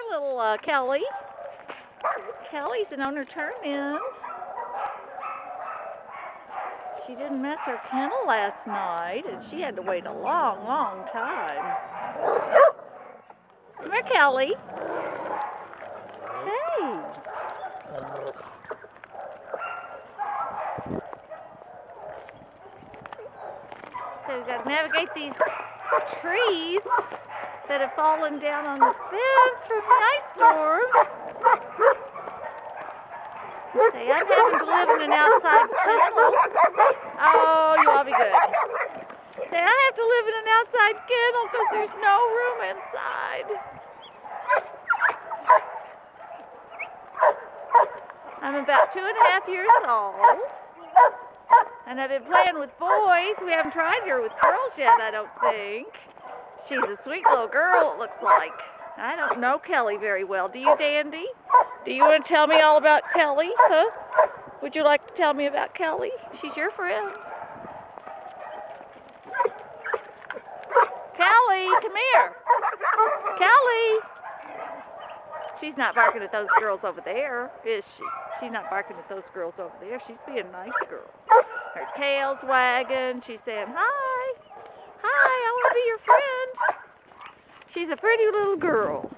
little Kelly. Kelly's an owner turn-in. She didn't mess her kennel last night, and she had to wait a long, long time. Come here, Kelly. Hey. So we've got to navigate these trees that have fallen down on the fence from the ice storm. Say, I'm having to live in an outside kennel. Oh, you all be good. Say, I have to live in an outside kennel because there's no room inside. I'm about 2.5 years old. And I've been playing with boys. We haven't tried her with girls yet, I don't think. She's a sweet little girl, it looks like. I don't know Kelly very well. Do you, Dandy? Do you want to tell me all about Kelly? Huh? Would you like to tell me about Kelly? She's your friend. Kelly, come here. Kelly. She's not barking at those girls over there, is she? She's not barking at those girls over there. She's being a nice girl. Her tail's wagging. She's saying, hi. Hi, I want to be your friend. She's a pretty little girl.